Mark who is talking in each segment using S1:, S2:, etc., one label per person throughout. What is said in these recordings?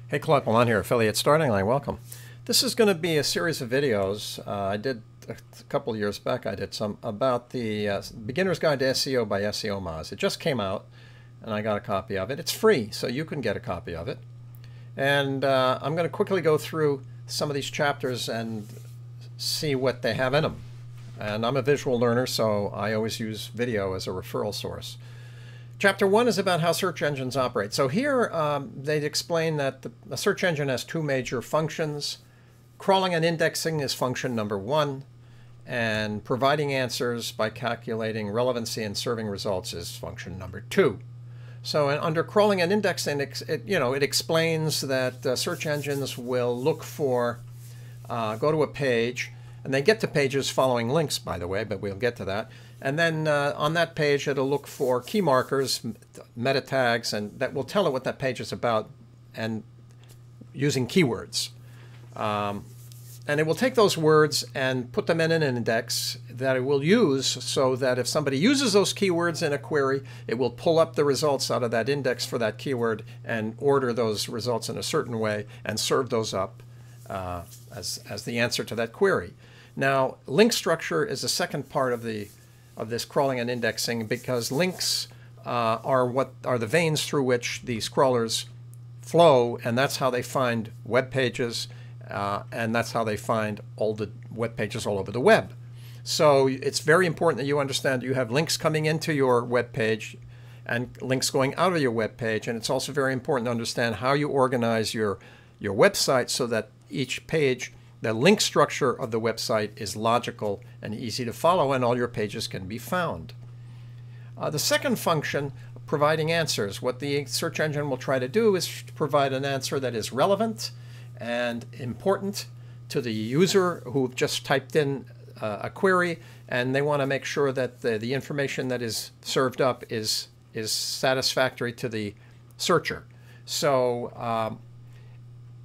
S1: Hey, Claude Pelanne here, Affiliate Starting Line. Welcome. This is going to be a series of videos. I did a couple of years back. I did some about the Beginner's Guide to SEO by SEOmoz. It just came out, and I got a copy of it. It's free, so you can get a copy of it. And I'm going to quickly go through some of these chapters and see what they have in them. And I'm a visual learner, so I always use video as a referral source. Chapter 1 is about how search engines operate. So here they explain that the search engine has two major functions. Crawling and indexing is function number 1, and providing answers by calculating relevancy and serving results is function number 2. So under crawling and indexing, it explains that search engines will look for, go to a page, and they get to pages following links, by the way, but we'll get to that. And then on that page, it'll look for key markers, meta tags, and that will tell it what that page is about, and using keywords. And it will take those words and put them in an index that it will use so that if somebody uses those keywords in a query, it will pull up the results out of that index for that keyword and order those results in a certain way and serve those up as the answer to that query. Now, link structure is the second part of this crawling and indexing, because links are the veins through which these crawlers flow, and that's how they find web pages, and that's how they find all the web pages all over the web. So it's very important that you understand you have links coming into your web page and links going out of your web page, and it's also very important to understand how you organize your website so that each page, the link structure of the website, is logical and easy to follow, and all your pages can be found. The second function, providing answers. What the search engine will try to do is to provide an answer that is relevant and important to the user who just typed in a query, and they want to make sure that the information that is served up is satisfactory to the searcher. So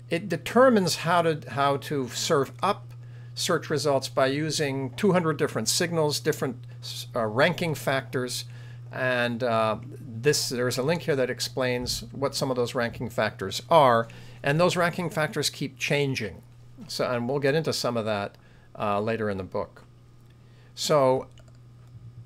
S1: it determines how to serve up search results by using 200 different signals, different ranking factors, and there's a link here that explains what some of those ranking factors are, and those ranking factors keep changing. So, and we'll get into some of that later in the book. So,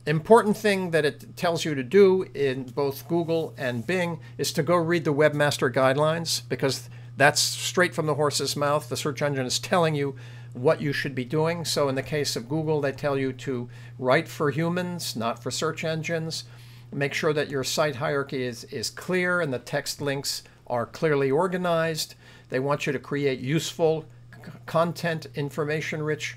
S1: important thing that it tells you to do in both Google and Bing is to go read the Webmaster Guidelines, because that's straight from the horse's mouth. The search engine is telling you what you should be doing. So in the case of Google, they tell you to write for humans, not for search engines. Make sure that your site hierarchy is clear and the text links are clearly organized. They want you to create useful content, information-rich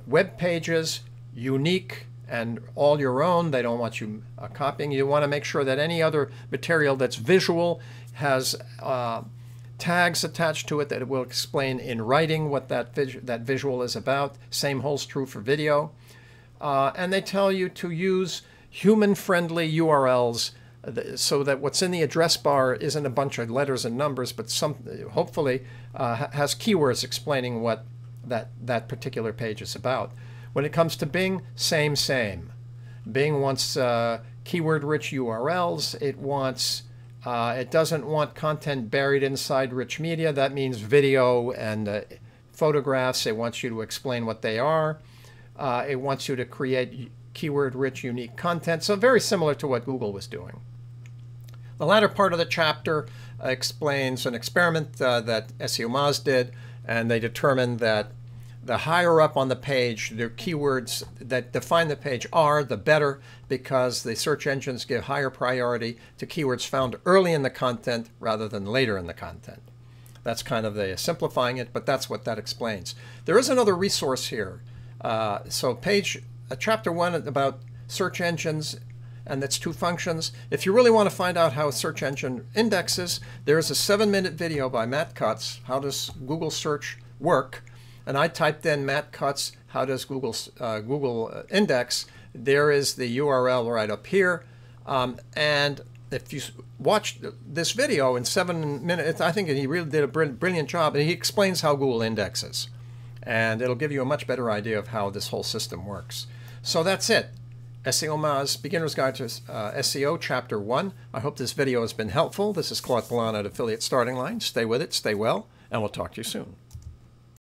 S1: web pages, unique and all your own. They don't want you copying. You want to make sure that any other material that's visual has tags attached to it that it will explain in writing what that visual is about. Same holds true for video. And they tell you to use human-friendly URLs so that what's in the address bar isn't a bunch of letters and numbers, but hopefully has keywords explaining what that particular page is about. When it comes to Bing, same. Bing wants keyword-rich URLs. It doesn't want content buried inside rich media. That means video and photographs. It wants you to explain what they are. It wants you to create keyword-rich, unique content. So very similar to what Google was doing. The latter part of the chapter explains an experiment that SEOmoz did, and they determined that the higher up on the page the keywords that define the page are, the better, because the search engines give higher priority to keywords found early in the content rather than later in the content. That's kind of simplifying it, but that's what that explains. There is another resource here. Chapter 1 about search engines and its two functions. If you really want to find out how a search engine indexes, there is a 7-minute video by Matt Cutts, How Does Google Search Work? And I typed in Matt Cutts, How Does Google Index? There is the URL right up here. And if you watch this video in 7 minutes, I think he really did a brilliant job. And he explains how Google indexes. And it'll give you a much better idea of how this whole system works. So that's it. SEOmoz Beginner's Guide to SEO, Chapter 1. I hope this video has been helpful. This is Claude Pelanne at Affiliate Starting Line. Stay with it, stay well, and we'll talk to you soon.